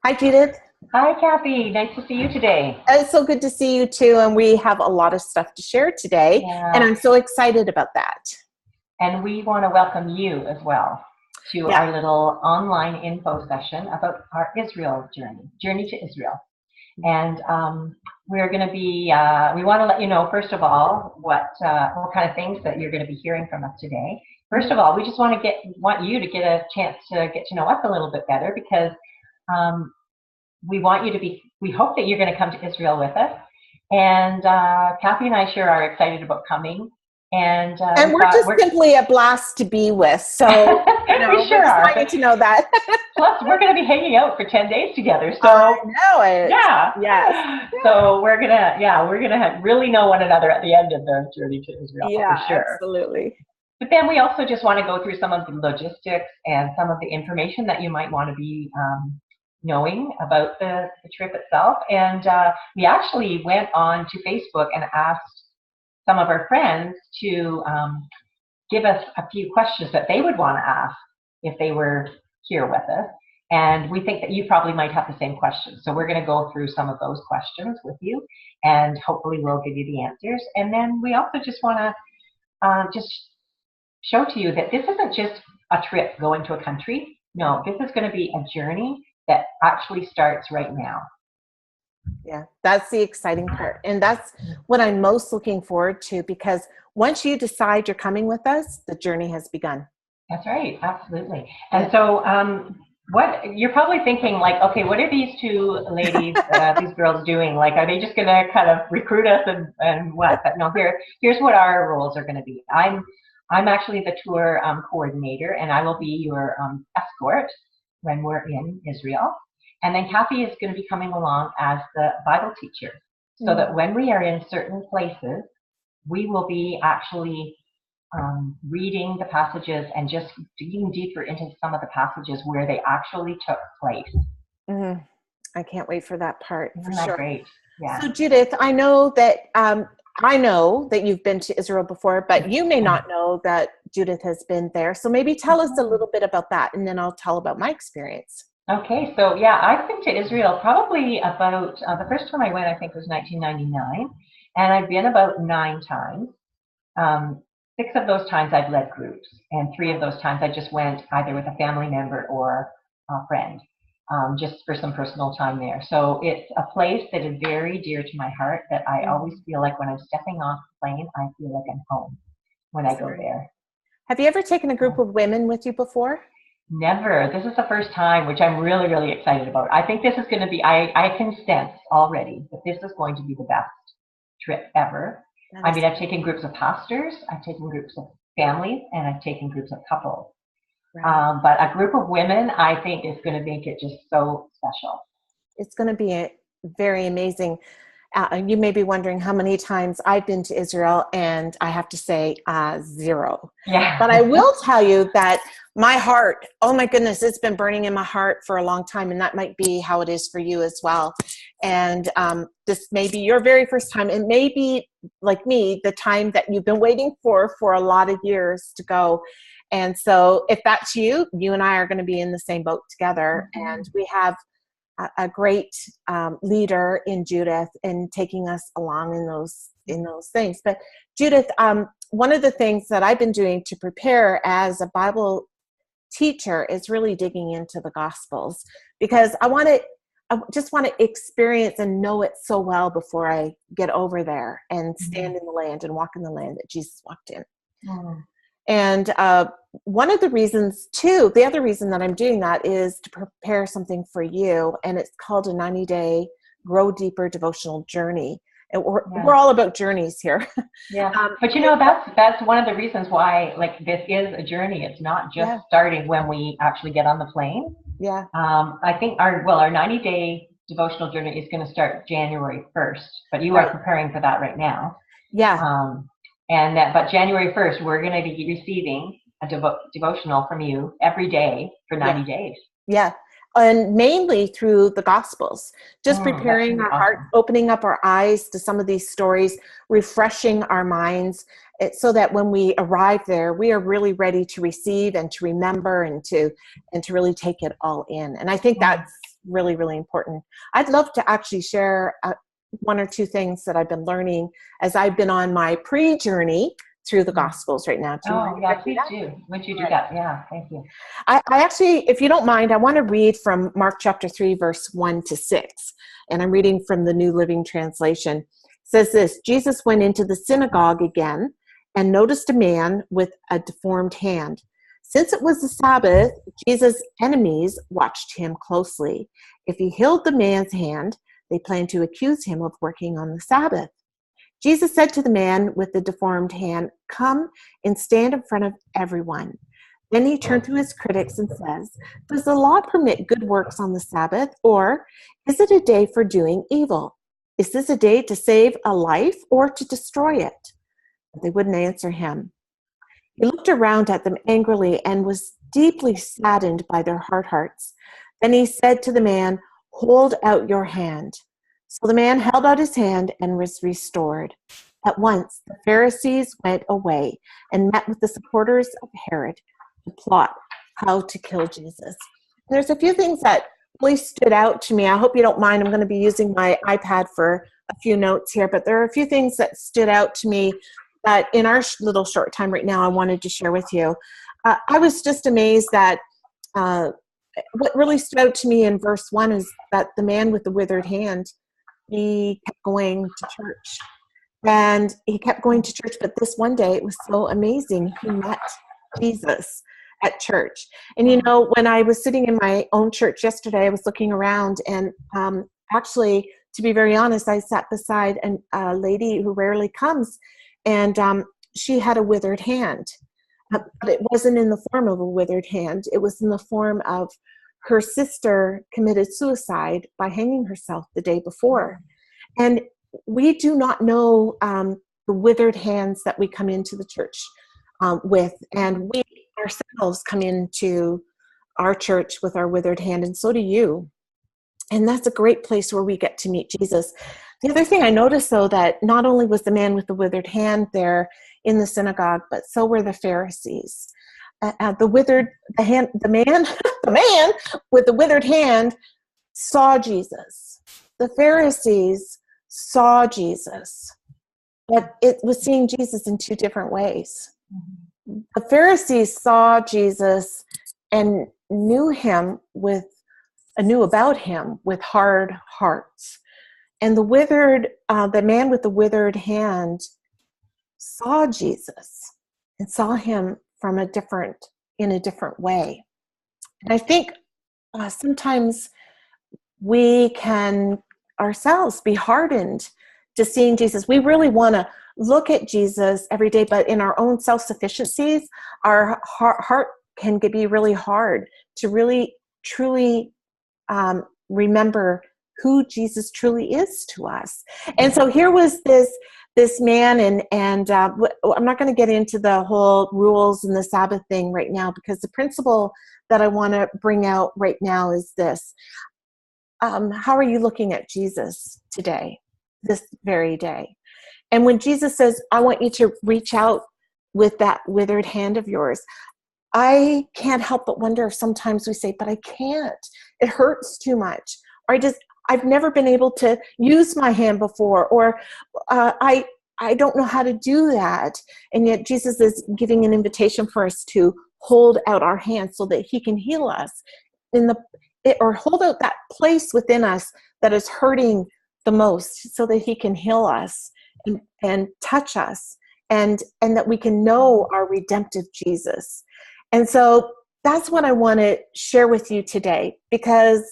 Hi, Judith. Hi, Kathy. Nice to see you today. It's so good to see you too. And we have a lot of stuff to share today. And Yeah, I'm so excited about that. and we want to welcome you as well to Yeah. our little online info session about our Israel journey to Israel. And we're going to be, we want to let you know, first of all, what kind of things that you're going to be hearing from us today. First of all, we just want you to get a chance to get to know us a little bit better because um, we hope that you're going to come to Israel with us. And Kathy and I sure are excited about coming. And And we we're thought just simply a blast to be with. So, we we sure just want are. you to know that. Plus, we're going to be hanging out for 10 days together. I So, know it. yeah. Yes. So we're gonna really know one another at the end of the journey to Israel for Yeah, sure. absolutely. But then we also just want to go through some of the logistics and some of the information that you might want to be knowing about the trip itself. And we actually went on to Facebook and asked some of our friends to give us a few questions that they would want to ask if they were here with us. And we think that you probably might have the same questions. So we're going to go through some of those questions with you, and hopefully we'll give you the answers. And then we also just want to just show to you that this isn't just a trip going to a country. No, this is going to be a journey that actually starts right now. Yeah, that's the exciting part. And that's what I'm most looking forward to because once you decide you're coming with us, the journey has begun. That's right, absolutely. And so, what you're probably thinking, like, okay, what are these two ladies, these girls doing? Like, are they just going to kind of recruit us and what? But no, here's what our roles are going to be. I'm actually the tour coordinator, and I will be your escort when we're in Israel. And then Kathy is going to be coming along as the Bible teacher, so that when we are in certain places, we will be actually reading the passages and just digging deeper into some of the passages where they actually took place. Mm, I can't wait for that part for Isn't that sure. great? Yeah. So Judith, I know that you've been to Israel before, but you may not know that Judith has been there. So maybe tell us a little bit about that, and then I'll tell about my experience. Okay, so yeah, I've been to Israel probably about the first time I went, I think, was 1999, and I've been about 9 times. 6 of those times I've led groups, and 3 of those times I just went either with a family member or a friend, just for some personal time there. So it's a place that is very dear to my heart that I always feel like when I'm stepping off the plane, I feel like I'm home when I go there. Have you ever taken a group of women with you before? Never. This is the first time, which I'm really, really excited about. I think this is going to be, I can sense already that this is going to be the best trip ever. I mean, I've taken groups of pastors, I've taken groups of families, and I've taken groups of couples. Right. But a group of women, I think, is going to make it just so special. It's going to be very amazing. You may be wondering how many times I've been to Israel, and I have to say 0. Yeah. But I will tell you that my heart, oh my goodness, it's been burning in my heart for a long time, and that might be how it is for you as well. And this may be your very first time. It may be, like me, the time that you've been waiting for a lot of years to go. And so if that's you, you and I are going to be in the same boat together. Mm-hmm. And we have a great leader in Judith in taking us along in those things. But Judith, one of the things that I've been doing to prepare as a Bible teacher is really digging into the Gospels, because I just want to experience and know it so well before I get over there and stand in the land and walk in the land that Jesus walked in. Mm. And one of the reasons, too, the other reason that I'm doing that is to prepare something for you, and it's called a 90-day Grow Deeper Devotional Journey. And we're all about journeys here. Yeah, but that's one of the reasons why, like, this is a journey. It's not just starting when we actually get on the plane. Yeah. I think our 90-day devotional journey is going to start January 1st, but you are preparing for that right now. Yeah. But January 1st, we're going to be receiving a devotional from you every day for 90 days. Yeah. And mainly through the Gospels, just preparing our heart, opening up our eyes to some of these stories, refreshing our minds, so that when we arrive there, we are really ready to receive and to remember and to really take it all in. And I think really, really important. I'd love to actually share one or two things that I've been learning as I've been on my pre-journey through the Gospels right now. Do you mind? Yeah, please do. Would you do that? Yeah, thank you. I actually, if you don't mind, I want to read from Mark chapter 3, verse 1 to 6. And I'm reading from the New Living Translation. It says this: Jesus went into the synagogue again and noticed a man with a deformed hand. Since it was the Sabbath, Jesus' enemies watched him closely. If he healed the man's hand, they planned to accuse him of working on the Sabbath. Jesus said to the man with the deformed hand, "Come and stand in front of everyone." Then he turned to his critics and says, "Does the law permit good works on the Sabbath, or is it a day for doing evil? Is this a day to save a life or to destroy it?" But they wouldn't answer him. He looked around at them angrily and was deeply saddened by their hard hearts. Then he said to the man, "Hold out your hand." So the man held out his hand and was restored. At once, the Pharisees went away and met with the supporters of Herod to plot how to kill Jesus. There's a few things that really stood out to me. I hope you don't mind. I'm going to be using my iPad for a few notes here, but there are a few things that stood out to me that in our little short time right now I wanted to share with you. I was just amazed that what really stood out to me in verse 1 is that the man with the withered hand, he kept going to church. And he kept going to church, but this one day it was so amazing. He met Jesus at church. And you know, when I was sitting in my own church yesterday, I was looking around, and actually, to be very honest, I sat beside a lady who rarely comes, and she had a withered hand. But it wasn't in the form of a withered hand. It was in the form of her sister committed suicide by hanging herself the day before. And we do not know the withered hands that we come into the church with, and we ourselves come into our church with our withered hand, and so do you. And that's a great place where we get to meet Jesus. The other thing I noticed, though, that not only was the man with the withered hand there in the synagogue, but so were the Pharisees. The man with the withered hand saw Jesus. The Pharisees saw Jesus, but it was seeing Jesus in two different ways. The Pharisees saw Jesus and knew about him with hard hearts. And the man with the withered hand saw Jesus and saw him in a different way. And I think sometimes we can ourselves be hardened to seeing Jesus. We really want to look at Jesus every day, but in our own self-sufficiencies, our heart can be really hard to really, truly remember who Jesus truly is to us. And so here was this man, and I'm not going to get into the whole rules and the Sabbath thing right now, because the principle that I want to bring out right now is this. How are you looking at Jesus today, this very day? And when Jesus says, "I want you to reach out with that withered hand of yours," I can't help but wonder if sometimes we say, "But I can't. It hurts too much." Or I've never been able to use my hand before, or I don't know how to do that. And yet Jesus is giving an invitation for us to hold out our hands so that he can heal us or hold out that place within us that is hurting the most, so that he can heal us and touch us, and that we can know our redemptive Jesus. And so that's what I want to share with you today, because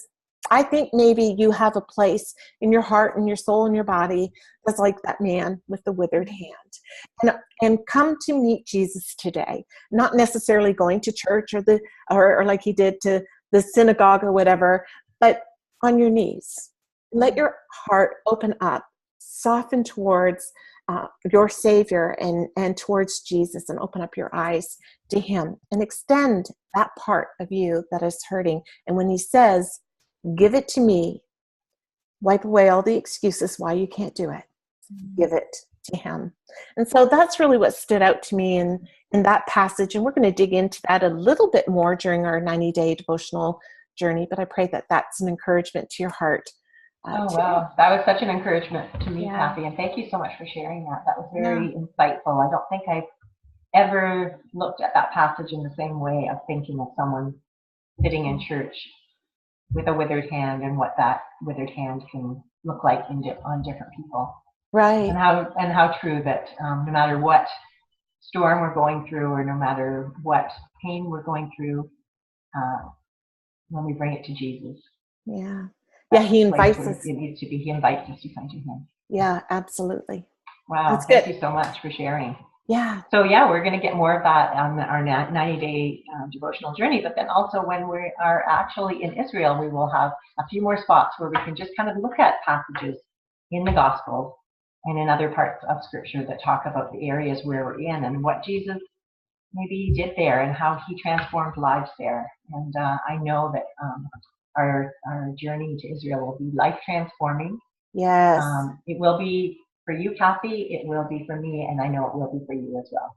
I think maybe you have a place in your heart and your soul and your body that's like that man with the withered hand. And come to meet Jesus today, not necessarily going to church or like he did to the synagogue or whatever, but on your knees. Let your heart open up, soften towards your Savior and towards Jesus, and open up your eyes to him and extend that part of you that is hurting. And when he says, "Give it to me," wipe away all the excuses why you can't do it. Give it to him. And so that's really what stood out to me in that passage. And we're going to dig into that a little bit more during our 90-day devotional journey, but I pray that that's an encouragement to your heart. Oh, wow. That was such an encouragement to me, Yeah. Kathy, and thank you so much for sharing that. That was very insightful. I don't think I've ever looked at that passage in the same way of thinking of someone sitting in church with a withered hand and what that withered hand can look like on different people. Right. And how true that no matter what storm we're going through, or no matter what pain we're going through, when we bring it to Jesus. Yeah. Yeah, he invites us. It needs to be. He invites us to come to him. Yeah, absolutely. Wow. Thank you so much for sharing. Yeah. So yeah, we're going to get more of that on our 90-day devotional journey. But then also when we are actually in Israel, we will have a few more spots where we can just kind of look at passages in the Gospels and in other parts of Scripture that talk about the areas where we're in and what Jesus maybe did there and how he transformed lives there. And I know that our journey to Israel will be life transforming. Yes. It will be for you, Kathy. It will be for me, and I know it will be for you as well.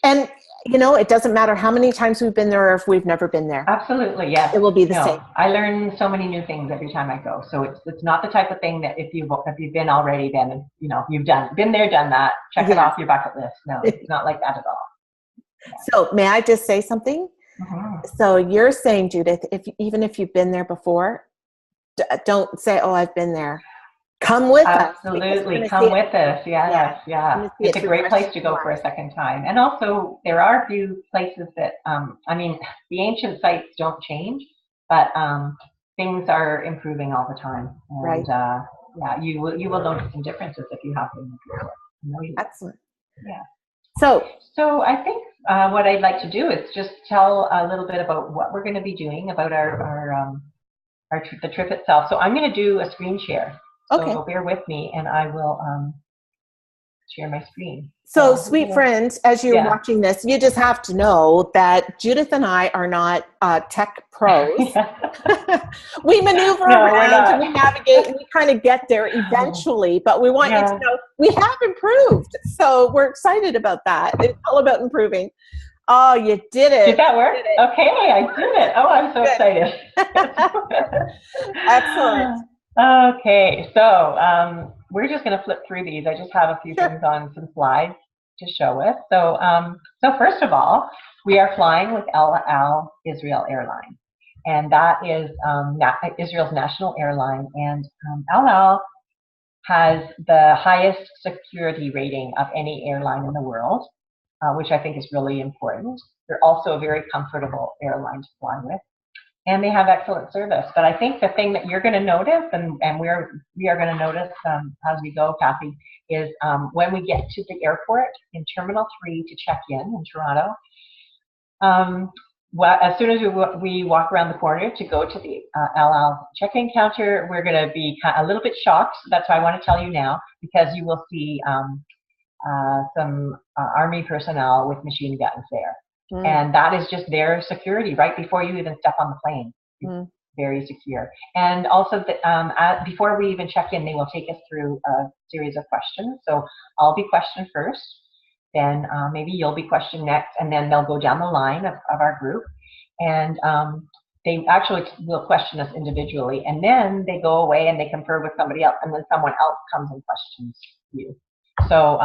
And it doesn't matter how many times we've been there or if we've never been there. Absolutely, yes. It will be the same. I learn so many new things every time I go. So it's not the type of thing that if you've been already, then you've been there, done that, check it off your bucket list. No, it's not like that at all. Yeah. So may I just say something? Mm-hmm. So you're saying, Judith, even if you've been there before, don't say, "Oh, I've been there." Come with us. Absolutely, come with us. Yeah. It's a great place to go for a second time. And also, there are a few places that, the ancient sites don't change, but things are improving all the time. And, right. You will notice some differences if you have been before. Excellent. Yeah. So I think what I'd like to do is just tell a little bit about what we're going to be doing about the trip itself. So I'm going to do a screen share. Okay. So bear with me, and I will share my screen. So, sweet friends, as you're watching this, you just have to know that Judith and I are not tech pros. We maneuver around and we navigate and we kind of get there eventually, but we want you to know we have improved. So we're excited about that. It's all about improving. Oh, you did it. Did that work? Okay, I did it. Oh, I'm so excited. Excellent. Okay, so we're just going to flip through these. I just have a few things on some slides to show us. So, first of all, we are flying with El Al Israel Airline, and that is Israel's national airline. And El Al has the highest security rating of any airline in the world, which I think is really important. They're also a very comfortable airline to fly with. And they have excellent service. But I think the thing that you're going to notice, and we are going to notice as we go, Kathy, is when we get to the airport in Terminal 3 to check in Toronto, as soon as we walk around the corner to go to the El Al check-in counter, we're going to be a little bit shocked. That's why I want to tell you now, because you will see some Army personnel with machine guns there. And that is just their security right before you even step on the plane. It's very secure. And also, before we even check in, they will take us through a series of questions. So I'll be questioned first, then maybe you'll be questioned next, and then they'll go down the line of our group. And they actually will question us individually. And then they go away and they confer with somebody else, and then someone else comes and questions you. So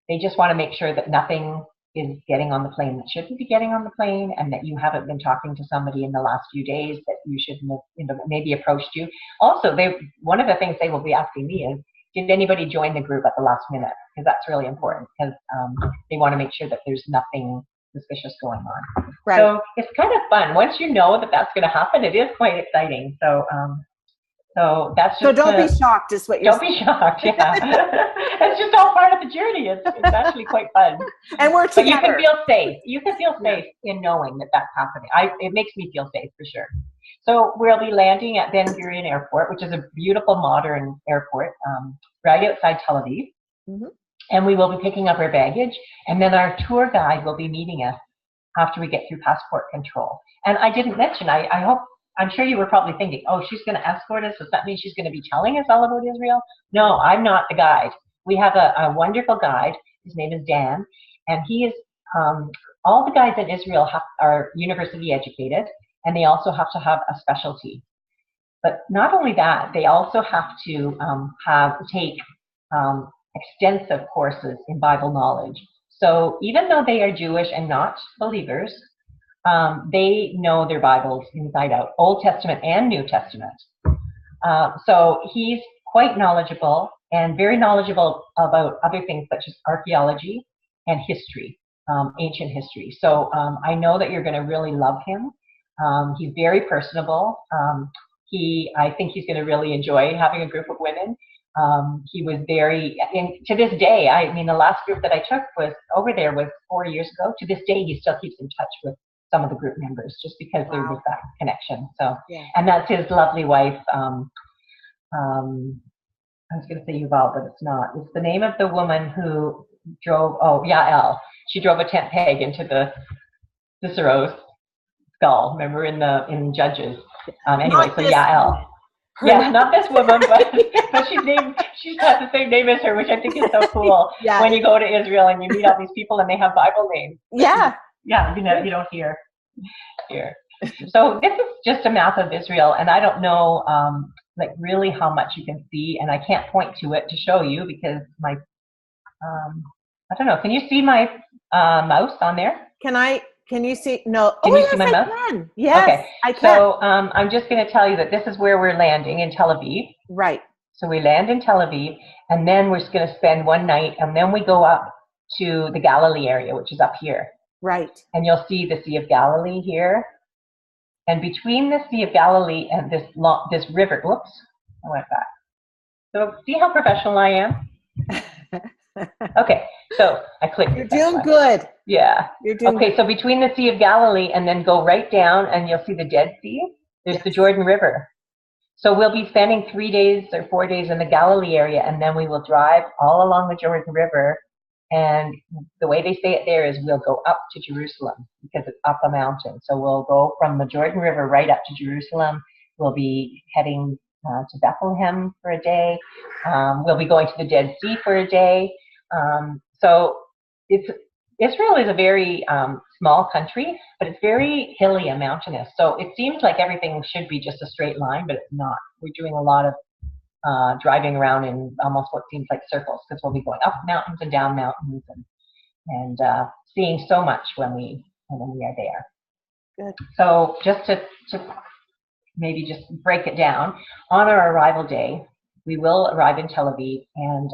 they just want to make sure that nothing is getting on the plane that shouldn't be getting on the plane, and that you haven't been talking to somebody in the last few days that you shouldn't have, maybe approached you. Also, one of the things they will be asking me is, did anybody join the group at the last minute? Because that's really important, because they want to make sure that there's nothing suspicious going on. Right. So it's kind of fun. Once you know that that's going to happen, it is quite exciting. So that's just. So don't be shocked, is what you're saying. Don't be shocked. Yeah, it's just all part of the journey. It's actually quite fun. And we're together. But you can feel safe. You can feel safe in knowing that that's happening. It makes me feel safe for sure. So we'll be landing at Ben Gurion Airport, which is a beautiful modern airport right outside Tel Aviv. Mm-hmm. And we will be picking up our baggage, and then our tour guide will be meeting us after we get through passport control. And I didn't mention. I'm sure you were probably thinking, oh, she's going to escort us. Does that mean she's going to be telling us all about Israel? No, I'm not the guide. We have a wonderful guide. His name is Dan, and he is, all the guides in Israel are university educated, and they also have to have a specialty. But not only that, they also have to take extensive courses in Bible knowledge. So even though they are Jewish and not believers, they know their Bibles inside out, Old Testament and New Testament. So he's quite knowledgeable and very knowledgeable about other things such as archaeology and history, ancient history. So I know that you're going to really love him. He's very personable. I think he's going to really enjoy having a group of women. He was very, and to this day, I mean, the last group that I took was over there was 4 years ago. To this day, he still keeps in touch with some of the group members just because there was that connection. So, and that's his lovely wife. I was going to say Yuval, but it's not. It's the name of the woman who drove, Yael. She drove a tent peg into the Cicero's skull, remember, in Judges. Anyway, so Yael. Yeah, not this woman, but she's got the same name as her, which I think is so cool. Yeah. When you go to Israel and you meet all these people and they have Bible names. Yeah. Yeah, you don't hear here. So this is just a map of Israel, and I don't know like really how much you can see, and I can't point to it to show you because my I don't know. Can you see my mouse on there? Can you see? No. Can you see my mouse? Can. Yes, okay. I can. So I'm just going to tell you that this is where we're landing in Tel Aviv. Right. So we land in Tel Aviv, and then we're just going to spend one night, and then we go up to the Galilee area, which is up here. Right. And you'll see the Sea of Galilee here. And between the Sea of Galilee and this river, whoops, I went back. So see how professional I am? Okay, so I clicked. You're doing good. Yeah. You're doing okay, so between the Sea of Galilee and then go right down and you'll see the Dead Sea. There's the Jordan River. So we'll be spending 3 days or 4 days in the Galilee area, and then we will drive all along the Jordan River. And the way they say it there is we'll go up to Jerusalem because it's up a mountain. So we'll go from the Jordan River right up to Jerusalem. We'll be heading to Bethlehem for a day. We'll be going to the Dead Sea for a day. So Israel is a very small country, but it's very hilly and mountainous. So it seems like everything should be just a straight line, but it's not. We're doing a lot of driving around in almost what seems like circles because we'll be going up mountains and down mountains and seeing so much when we are there. Good. So just to maybe just break it down, on our arrival day, we will arrive in Tel Aviv, and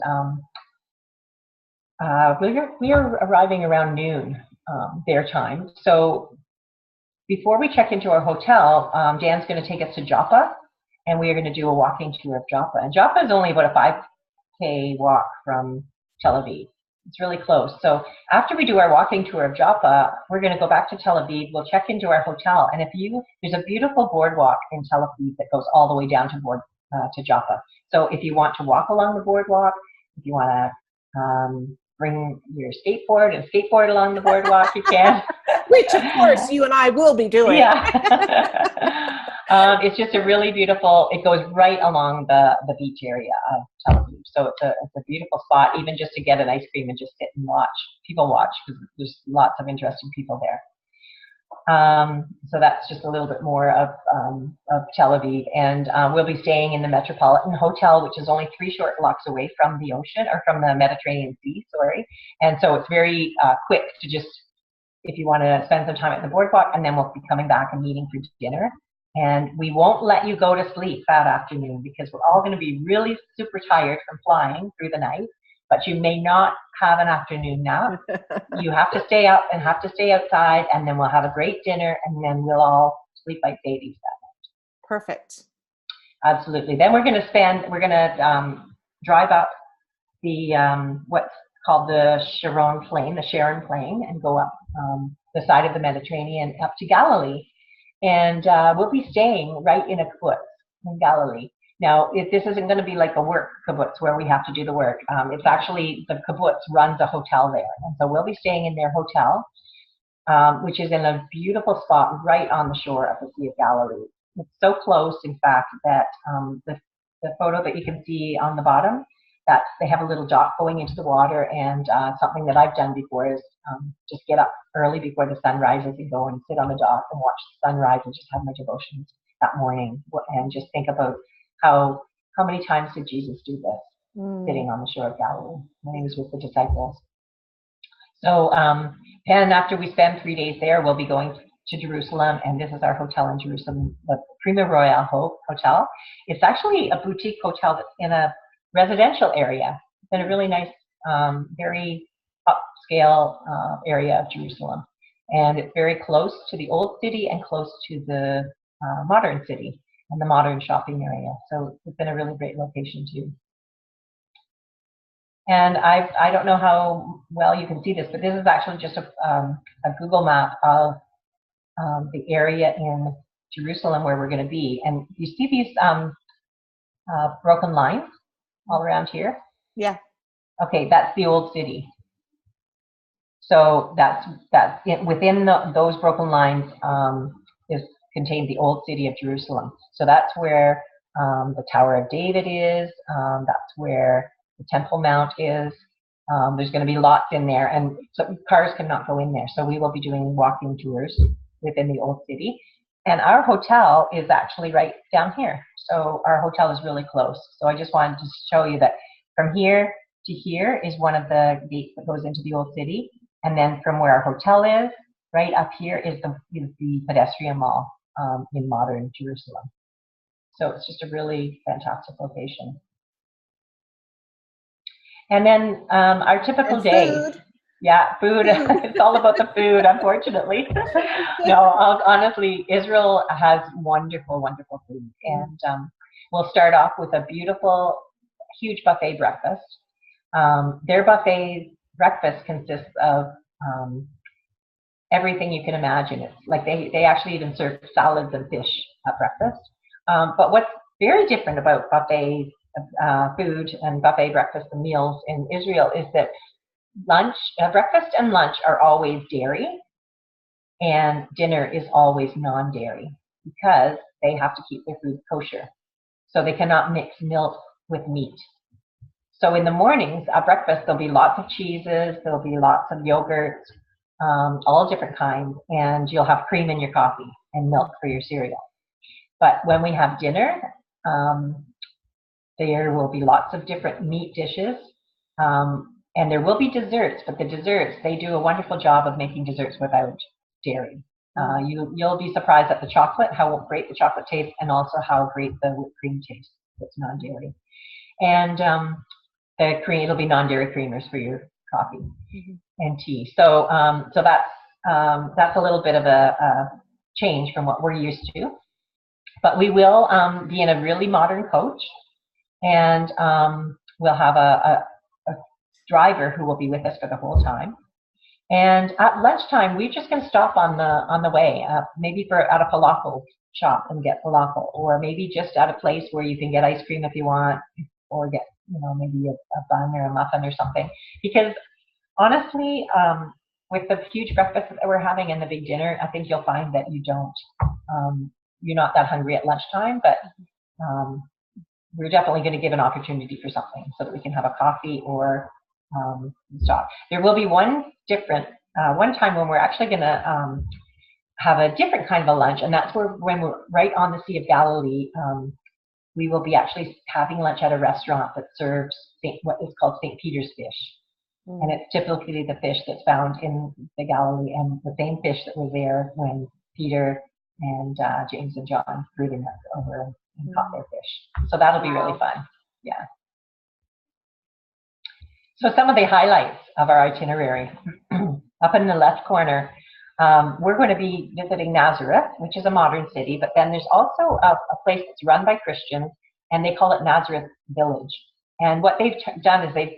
we are arriving around noon their time. So before we check into our hotel, Dan's going to take us to Joppa, and we are going to do a walking tour of Joppa. And Joppa is only about a 5K walk from Tel Aviv. It's really close. So after we do our walking tour of Joppa, we're going to go back to Tel Aviv. We'll check into our hotel, and there's a beautiful boardwalk in Tel Aviv that goes all the way down to Joppa. So if you want to walk along the boardwalk, if you want to bring your skateboard and skateboard along the boardwalk, you can. Which, of course, you and I will be doing. Yeah. It's just a really beautiful, it goes right along the beach area of Tel Aviv. So it's a beautiful spot, even just to get an ice cream and just sit and watch. People watch because there's lots of interesting people there. So that's just a little bit more of Tel Aviv. And we'll be staying in the Metropolitan Hotel, which is only 3 short blocks away from the ocean, or from the Mediterranean Sea, sorry. And so it's very quick to just, if you want to spend some time at the boardwalk, and then we'll be coming back and meeting for dinner. And we won't let you go to sleep that afternoon because we're all going to be really super tired from flying through the night. But you may not have an afternoon nap. You have to stay up and have to stay outside, and then we'll have a great dinner, and then we'll all sleep like babies that night. Perfect. Absolutely. Then we're going to drive up the what's called the Sharon Plain, and go up the side of the Mediterranean up to Galilee. And we'll be staying right in a kibbutz in Galilee. Now, this isn't going to be like a work kibbutz where we have to do the work. It's actually, the kibbutz runs a hotel there. And so we'll be staying in their hotel, which is in a beautiful spot right on the shore of the Sea of Galilee. It's so close, in fact, that the photo that you can see on the bottom they have a little dock going into the water, and something that I've done before is just get up early before the sun rises and go and sit on the dock and watch the sunrise and just have my devotions that morning, and just think about how many times did Jesus do this, sitting on the shore of Galilee when he was with the disciples. So, and after we spend 3 days there, we'll be going to Jerusalem, and this is our hotel in Jerusalem, the Prima Royal Hotel. It's actually a boutique hotel that's in a residential area. It's in a really nice, very upscale area of Jerusalem. And it's very close to the old city and close to the modern city and the modern shopping area. So it's been a really great location too. And I don't know how well you can see this, but this is actually just a Google map of the area in Jerusalem where we're going to be. And you see these broken lines all around here? Yeah. Okay, that's the old city. So that's within those broken lines is contained the old city of Jerusalem. So that's where the Tower of David is. That's where the Temple Mount is. There's going to be lots in there, and so cars cannot go in there. So we will be doing walking tours within the old city. And our hotel is actually right down here. So our hotel is really close. So I just wanted to show you that from here to here is one of the gates that goes into the old city. And then from where our hotel is, right up here is the pedestrian mall in modern Jerusalem. So it's just a really fantastic location. And then our typical day. Food. Yeah, food. It's all about the food, unfortunately. No, honestly, Israel has wonderful, wonderful food. And we'll start off with a beautiful, huge buffet breakfast. Their buffet breakfast consists of everything you can imagine. It's like they actually even serve salads and fish at breakfast. But what's very different about buffet food and buffet breakfast and meals in Israel is that breakfast and lunch are always dairy, and dinner is always non-dairy because they have to keep their food kosher. So they cannot mix milk with meat. So in the mornings at breakfast, there'll be lots of cheeses, there'll be lots of yogurts, all different kinds, and you'll have cream in your coffee and milk for your cereal. But when we have dinner, there will be lots of different meat dishes, and there will be desserts, but the desserts, they do a wonderful job of making desserts without dairy. You'll be surprised at the chocolate, how great the chocolate tastes, and also how great the whipped cream tastes. It's non-dairy. And it'll be non-dairy creamers for your coffee and tea. So so that's a little bit of a change from what we're used to. But we will be in a really modern coach, and we'll have a driver who will be with us for the whole time. And at lunchtime, we're just going to stop on the way, maybe at a falafel shop and get falafel, or maybe just at a place where you can get ice cream if you want, or get maybe a bun or a muffin or something. Because honestly, with the huge breakfast that we're having and the big dinner, I think you'll find that you're not that hungry at lunchtime, but we're definitely going to give an opportunity for something so that we can have a coffee or stop. There will be one time when we're actually going to have a different kind of a lunch, and that's when we're right on the Sea of Galilee. We will be actually having lunch at a restaurant that serves what is called St. Peter's fish. And it's typically the fish that's found in the Galilee, and the same fish that was there when Peter and James and John threw the net over and caught their fish. So that'll be really fun. Yeah. So some of the highlights of our itinerary. Up in the left corner, we're going to be visiting Nazareth, which is a modern city, but then there's also a place that's run by Christians, and they call it Nazareth Village. And what they've done is they've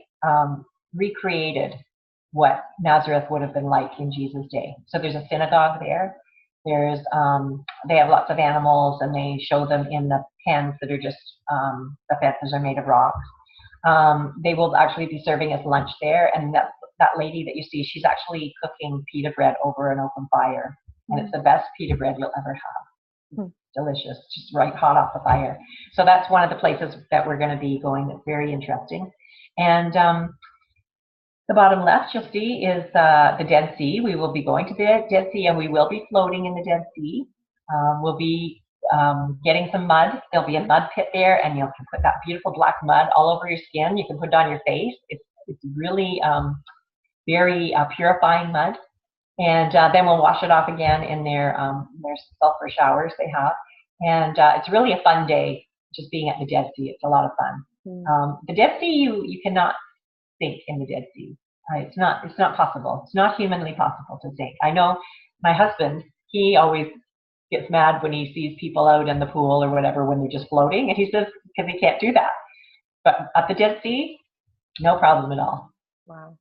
recreated what Nazareth would have been like in Jesus' day. So there's a synagogue there. They have lots of animals, and they show them in the pens that are just, the fences are made of rocks. They will actually be serving us lunch there, and that lady that you see, she's actually cooking pita bread over an open fire, and it's the best pita bread you'll ever have. Delicious, just right hot off the fire. So that's one of the places that we're going to be going that's very interesting. And the bottom left you'll see is the Dead Sea. We will be going to the Dead Sea, and we will be floating in the Dead Sea. We'll be getting some mud. There'll be a mud pit there, and you can put that beautiful black mud all over your skin. You can put it on your face. It's really very purifying mud. And then we'll wash it off again in their sulfur showers they have. And it's really a fun day just being at the Dead Sea. It's a lot of fun. The Dead Sea, you cannot sink in the Dead Sea. It's not possible. It's not humanly possible to sink. I know my husband, he always gets mad when he sees people out in the pool or whatever when they're just floating, and he says, because he can't do that. But at the Dead Sea, no problem at all. Wow.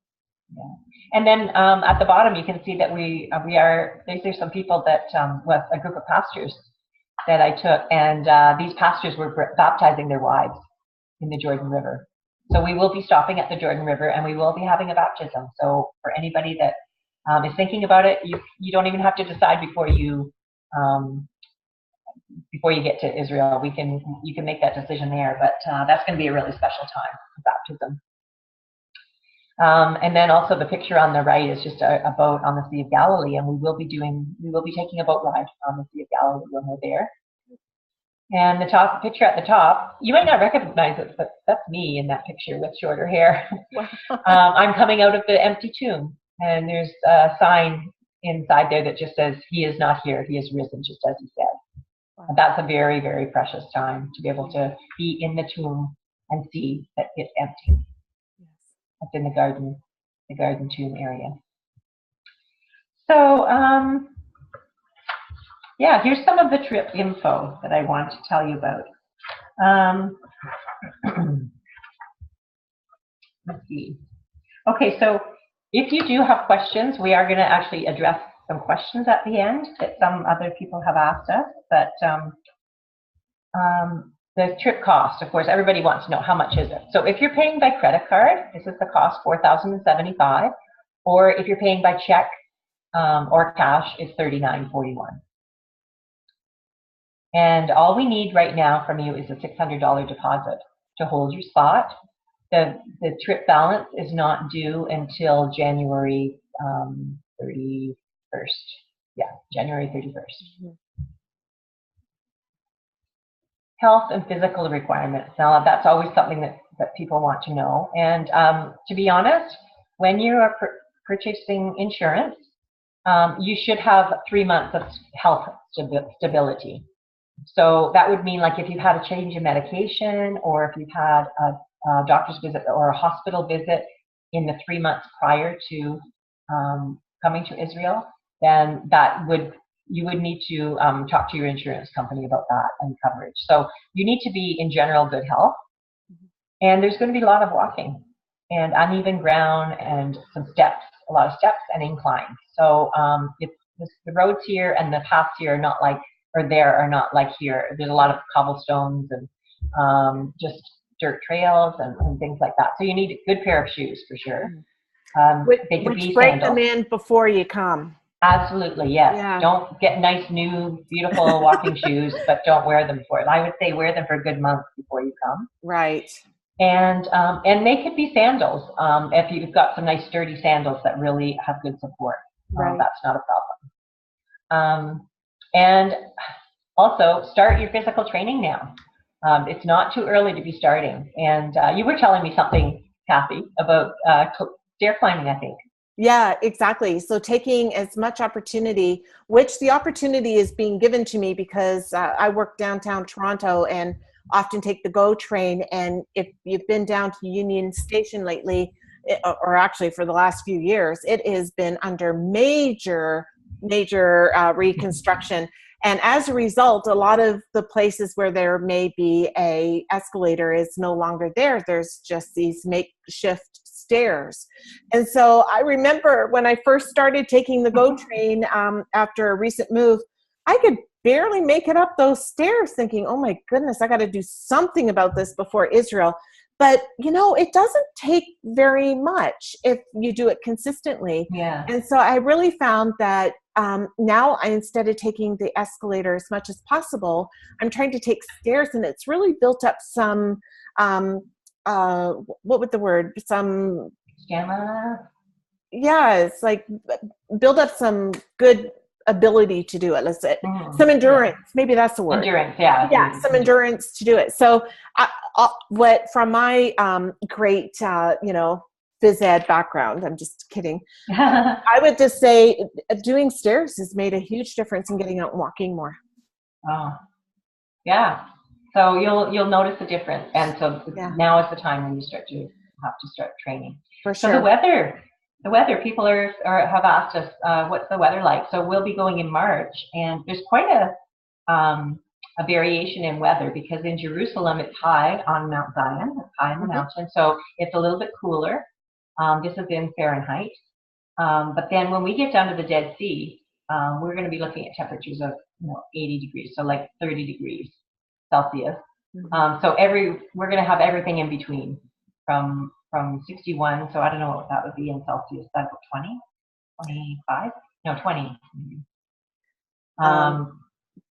Yeah. And then at the bottom, you can see that we are, there's some people that, with a group of pastors that I took, and these pastors were baptizing their wives in the Jordan River. So we will be stopping at the Jordan River, and we will be having a baptism. So for anybody that is thinking about it, you don't even have to decide before you get to Israel. You can make that decision there, but that's going to be a really special time for baptism. And then also the picture on the right is just a boat on the Sea of Galilee, and we will be taking a boat ride on the Sea of Galilee when we're there. And the picture at the top, you might not recognize it, but that's me in that picture with shorter hair. I'm coming out of the empty tomb, and there's a sign inside there that just says, "He is not here, he is risen," just as he said. And that's a very, very precious time to be able to be in the tomb and see that it's empty. It's in the garden tomb area. So, yeah, here's some of the trip info that I want to tell you about. Let's see. Okay, so if you do have questions, we are going to actually address some questions at the end that some other people have asked us. But the trip cost, of course, everybody wants to know how much is it. So if you're paying by credit card, this is the cost, $4,075, or if you're paying by check or cash, it's $39.41. And all we need right now from you is a $600 deposit to hold your spot. The trip balance is not due until January 31st. Yeah, January 31st. Mm-hmm. Health and physical requirements. Now, that's always something that people want to know. And to be honest, when you are purchasing insurance, you should have 3 months of health stability. So that would mean, like, if you've had a change in medication, or if you've had a doctor's visit or a hospital visit in the 3 months prior to coming to Israel, then you would need to talk to your insurance company about that and coverage. So you need to be in general good health. And there's going to be a lot of walking and uneven ground and some steps, a lot of steps and inclines. So the roads here and the paths here are not like, or there are not like here. There's a lot of cobblestones and just dirt trails and things like that. So you need a good pair of shoes for sure. They could be break sandals. them in before you come. Absolutely, yes. Yeah. Don't get nice, new, beautiful walking shoes, but don't wear them for it. I would say wear them for a good month before you come. Right. And they could be sandals. If you've got some nice, sturdy sandals that really have good support, right. That's not a problem. And also, start your physical training now. It's not too early to be starting. And you were telling me something, Kathy, about stair climbing, I think. Yeah, exactly. So taking as much opportunity, which the opportunity is being given to me because I work downtown Toronto and often take the GO train. And if you've been down to Union Station lately, or actually for the last few years, it has been under major reconstruction. And as a result, a lot of the places where there may be a escalator is no longer there. There's just these makeshift stairs. And so I remember when I first started taking the GO train after a recent move, I could barely make it up those stairs thinking, oh my goodness, I got to do something about this before Israel. But, it doesn't take very much if you do it consistently. Yeah. And so I really found that now instead of taking the escalator as much as possible, I'm trying to take stairs, and it's really built up some what would the word, some, Stamina. yeah, it's like build up some good ability to do it. Let's say some endurance. Yeah. Maybe that's the word. Endurance, yeah. Yeah, some endurance to do it. So, what from my great, phys ed background, I'm just kidding. I would just say doing stairs has made a huge difference in getting out and walking more. Oh, yeah. So you'll notice the difference, and so now is the time when you have to start training. For sure. So the weather. People have asked us what's the weather like. So we'll be going in March, and there's quite a variation in weather because in Jerusalem it's high on Mount Zion, it's high on the mountain, so it's a little bit cooler. This is in Fahrenheit, but then when we get down to the Dead Sea, we're going to be looking at temperatures of 80 degrees, so like 30 degrees Celsius. So we're going to have everything in between from 61. So I don't know what that would be in Celsius. That's 20, 25, no 20.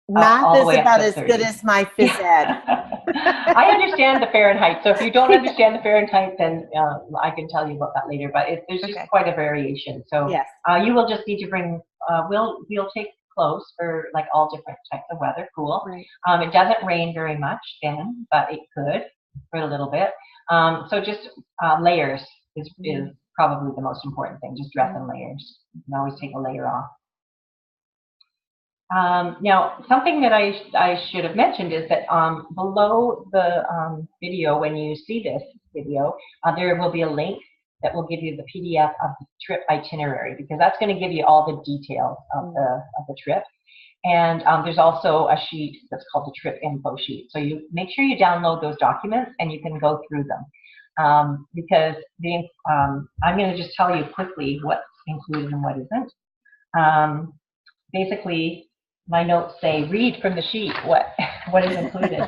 Math is about as good as my phys ed. I understand the Fahrenheit. So if you don't understand the Fahrenheit, then I can tell you about that later. But there's just quite a variation. So you will just need to bring. We'll take clothes for like all different types of weather. Cool. Right. It doesn't rain very much then, but it could for a little bit. So just layers is probably the most important thing. Just dress in layers. You can always take a layer off. Now, something that I should have mentioned is that below the video, when you see this video, there will be a link that will give you the PDF of the trip itinerary, because that's going to give you all the details of the trip. And there's also a sheet that's called the trip info sheet. So you make sure you download those documents and you can go through them. Because I'm going to just tell you quickly what's included and what isn't. Basically, my notes say, read from the sheet what is included.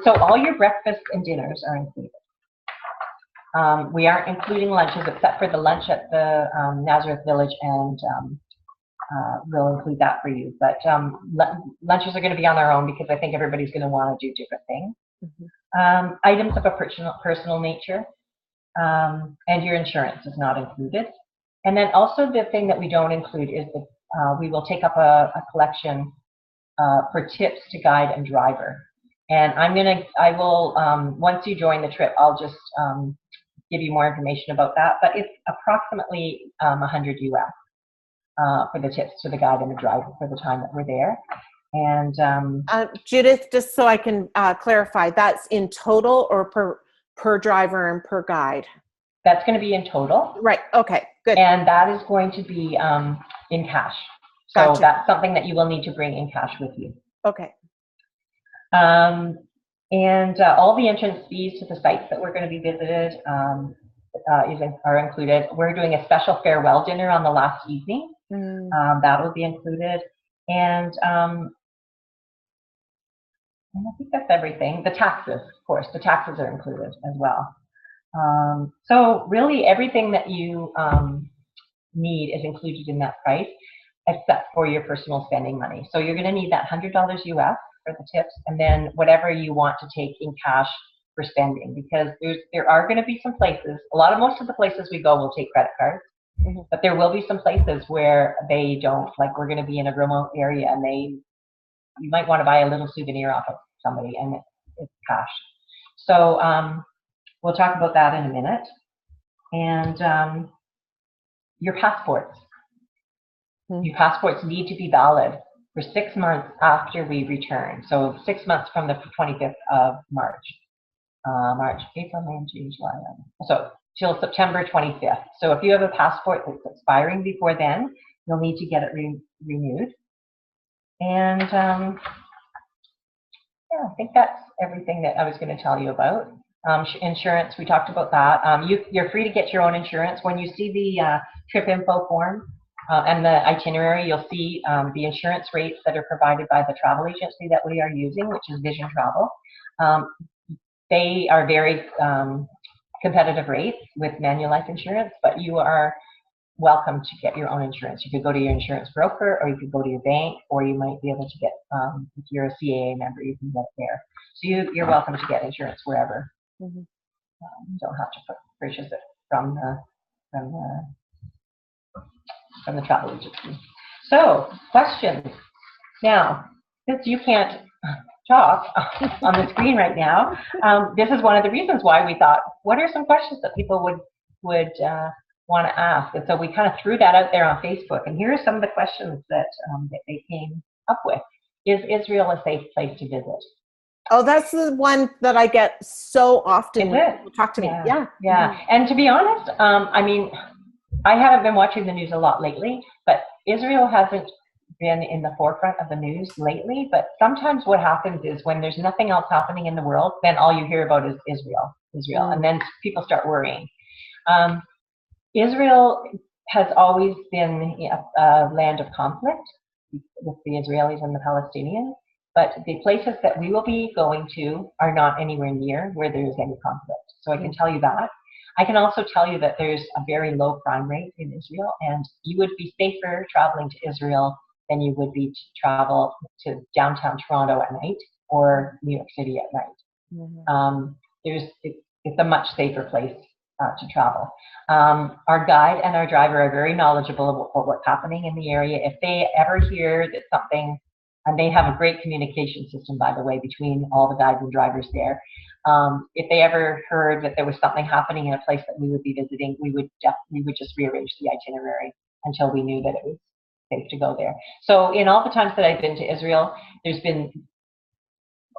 So all your breakfasts and dinners are included. We aren't including lunches except for the lunch at the Nazareth Village, and we'll include that for you. But lunches are going to be on their own because I think everybody's going to want to do different things. Items of a personal nature, and your insurance is not included. And then also the thing that we don't include is we will take up a collection for tips to guide and driver. And I will, once you join the trip, I'll just give you more information about that. But it's approximately $100 US for the tips to the guide and the driver for the time that we're there. And Judith, just so I can clarify, that's in total or per driver and per guide? That's going to be in total. Right. Okay. Good. And that is going to be in cash. So Gotcha. That's something that you will need to bring in cash with you. Okay. And all the entrance fees to the sites that we're going to be visited are included. We're doing a special farewell dinner on the last evening. That will be included. And I think that's everything. The taxes, of course, the taxes are included as well. So really everything that you need is included in that price, except for your personal spending money. So you're going to need that $100 US for the tips, and then whatever you want to take in cash for spending, because there are going to be some places, most of the places we go will take credit cards, but there will be some places where they don't, like we're going to be in a remote area and you might want to buy a little souvenir off of somebody and it's cash. So we'll talk about that in a minute. And your passports. Your passports need to be valid for 6 months after we return. So 6 months from the 25th of March. March, April, May, June, July. So till September 25th. So if you have a passport that's expiring before then, you'll need to get it renewed. And yeah, I think that's everything that I was going to tell you about. Insurance, we talked about that. You're free to get your own insurance. When you see the trip info form and the itinerary, you'll see the insurance rates that are provided by the travel agency that we are using, which is Vision Travel. They are very competitive rates with Manulife insurance, but you are welcome to get your own insurance. You could go to your insurance broker, or you could go to your bank, or you might be able to get, if you're a CAA member, you can get it there. So you're welcome to get insurance wherever. Mm-hmm. You don't have to purchase it from the travel agency. So, questions. Now, since you can't talk on the screen right now, this is one of the reasons why we thought, what are some questions that people would want to ask? And so we kind of threw that out there on Facebook. And here are some of the questions that they came up with. Is Israel a safe place to visit? Oh, that's the one that I get so often when people talk to me. Yeah. Mm-hmm. And to be honest, I mean, I haven't been watching the news a lot lately, but Israel hasn't been in the forefront of the news lately. But sometimes what happens is when there's nothing else happening in the world, then all you hear about is Israel. And then people start worrying. Israel has always been a land of conflict with the Israelis and the Palestinians. But the places that we will be going to are not anywhere near where there is any conflict. So I can tell you that. I can also tell you that there's a very low crime rate in Israel, and you would be safer traveling to Israel than you would be to travel to downtown Toronto at night or New York City at night. Mm-hmm. It's a much safer place to travel. Our guide and our driver are very knowledgeable about what's happening in the area. If they ever hear that something, and they have a great communication system, by the way, between all the guides and drivers there. If they ever heard that there was something happening in a place that we would be visiting, we would just rearrange the itinerary until we knew that it was safe to go there. So in all the times that I've been to Israel,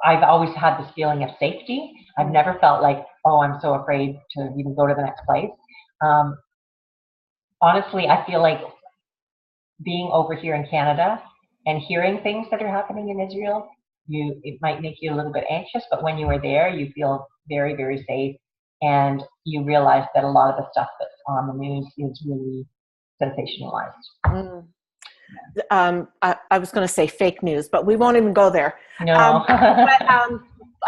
I've always had this feeling of safety. I've never felt like, oh, I'm so afraid to even go to the next place. Honestly, I feel like being over here in Canada and hearing things that are happening in Israel, it might make you a little bit anxious, but when you are there, you feel very, very safe, and you realize that a lot of the stuff that's on the news is really sensationalized. I was going to say fake news, but we won't even go there. No.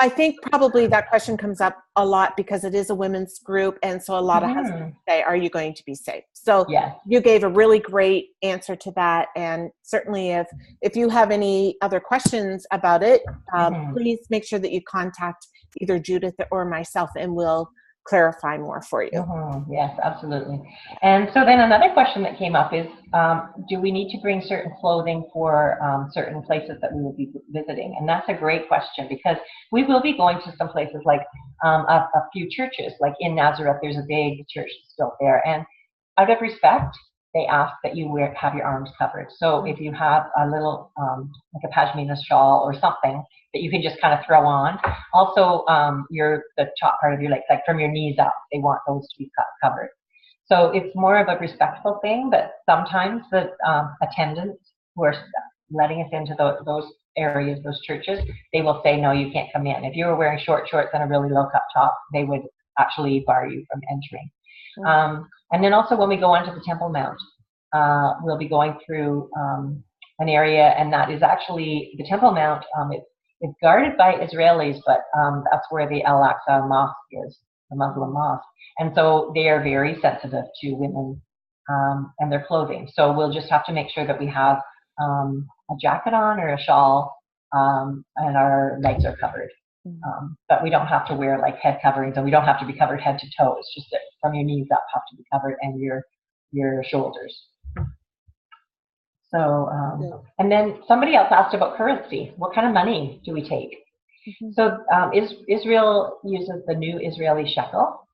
I think probably that question comes up a lot because it is a women's group, and so a lot of husbands say, are you going to be safe? So you gave a really great answer to that, and certainly if you have any other questions about it, please make sure that you contact either Judith or myself, and we'll clarify more for you. Yes, absolutely. And so then another question that came up is, do we need to bring certain clothing for certain places that we will be visiting? And that's a great question, because we will be going to some places like a few churches. Like in Nazareth, there's a big church that's built there. And out of respect, they ask that you have your arms covered. So if you have a little, like a pashmina shawl or something that you can just kind of throw on. Also, the top part of your legs, like from your knees up, they want those to be covered. So it's more of a respectful thing, but sometimes the attendants who are letting us into those areas, those churches, they will say, no, you can't come in. If you were wearing short shorts and a really low cut top, they would actually bar you from entering. And then also when we go onto the Temple Mount, we'll be going through an area, and that is actually the Temple Mount. It's guarded by Israelis, but that's where the Al-Aqsa Mosque is, the Muslim mosque. And so they are very sensitive to women and their clothing. So we'll just have to make sure that we have a jacket on or a shawl, and our legs are covered. But we don't have to wear like head coverings, and we don't have to be covered head to toe. It's just that from your knees up have to be covered, and your shoulders. So, and then somebody else asked about currency. What kind of money do we take? So Israel uses the new Israeli shekel,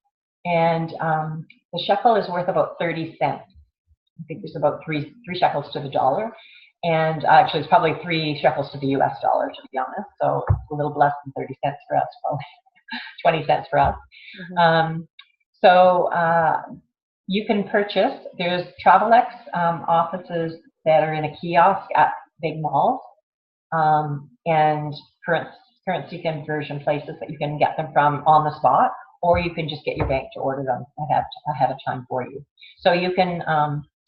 and the shekel is worth about 30 cents. I think there's about three shekels to the dollar. And actually, it's probably 3 shekels to the US dollar, to be honest. So it's a little less than 30 cents for us, probably 20 cents for us. So you can purchase, there's Travelex offices that are in a kiosk at big malls, and currency conversion places that you can get them from on the spot, or you can just get your bank to order them ahead of time for you. So you can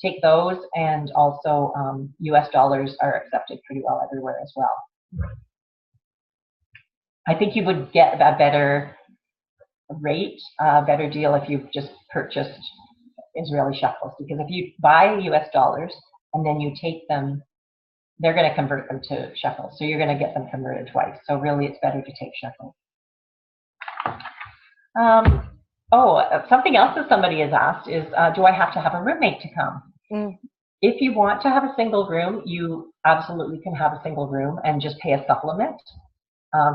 take those, and also US dollars are accepted pretty well everywhere as well. I think you would get a better rate, a better deal if you just purchased Israeli shekels, because if you buy US dollars and then you take them, they're going to convert them to shekels. So you're going to get them converted twice. So really, it's better to take shekels. Something else that somebody has asked is, do I have to have a roommate to come? If you want to have a single room, you absolutely can have a single room and just pay a supplement.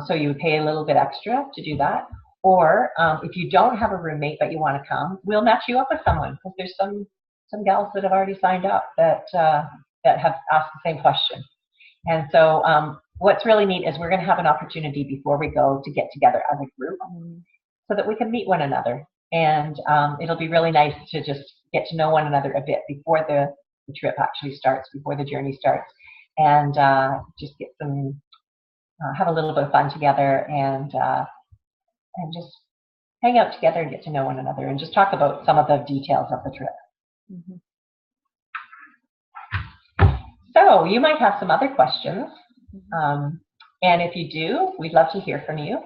So you pay a little bit extra to do that. Or if you don't have a roommate but you want to come, we'll match you up with someone, because there's some gals that have already signed up that have asked the same question. And so what's really neat is we're going to have an opportunity before we go to get together as a group so that we can meet one another. And it'll be really nice to just get to know one another a bit before the trip actually starts, before the journey starts, and just get some, have a little bit of fun together, and just hang out together and get to know one another, and just talk about some of the details of the trip. So you might have some other questions, and if you do, we'd love to hear from you.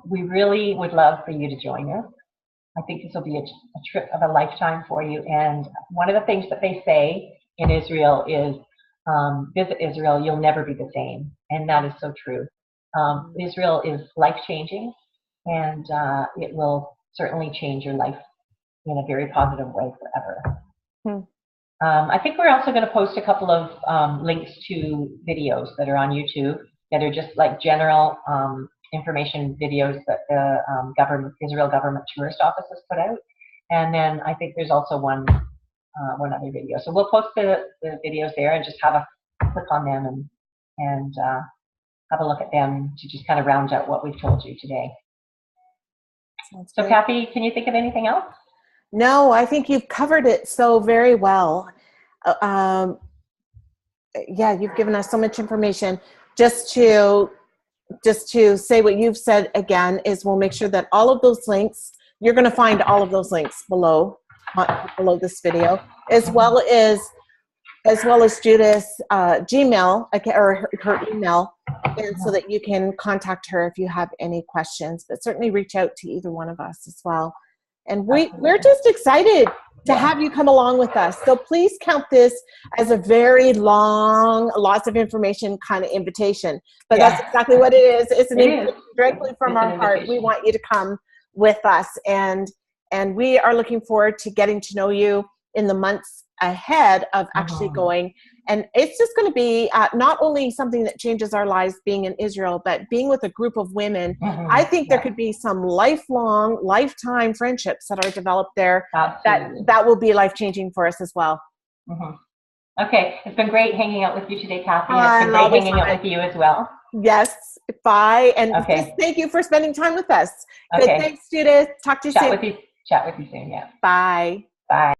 We really would love for you to join us. I think this will be a trip of a lifetime for you. And one of the things that they say in Israel is, visit Israel, you'll never be the same. And that is so true. Israel is life-changing, and it will certainly change your life in a very positive way forever. I think we're also going to post a couple of links to videos that are on YouTube that are just like general information videos that the Israel Government Tourist Office has put out. And then I think there's also one other video. So we'll post the videos there, and just have a click on them and have a look at them to just kind of round out what we've told you today. So Kathy, can you think of anything else? No, I think you've covered it so very well. Yeah, you've given us so much information. Just to say what you've said again is, we'll make sure that all of those links, you're going to find all of those links below this video, as well as Judith's Gmail or her email, and so that you can contact her if you have any questions. But certainly reach out to either one of us as well. And we're just excited to have you come along with us. So please count this as a very long, lots of information kind of invitation. But that's exactly what it is. It's an invitation directly from our heart. We want you to come with us. And we are looking forward to getting to know you in the months ahead of actually going. And it's just going to be not only something that changes our lives being in Israel, but being with a group of women. I think there could be some lifetime friendships that are developed there. That will be life-changing for us as well. Okay, it's been great hanging out with you today, Kathy. It's been great hanging out with you as well. Yes, bye. And just thank you for spending time with us. Good, thanks, Judith. Talk to you soon. Chat with you soon, yeah. Bye. Bye.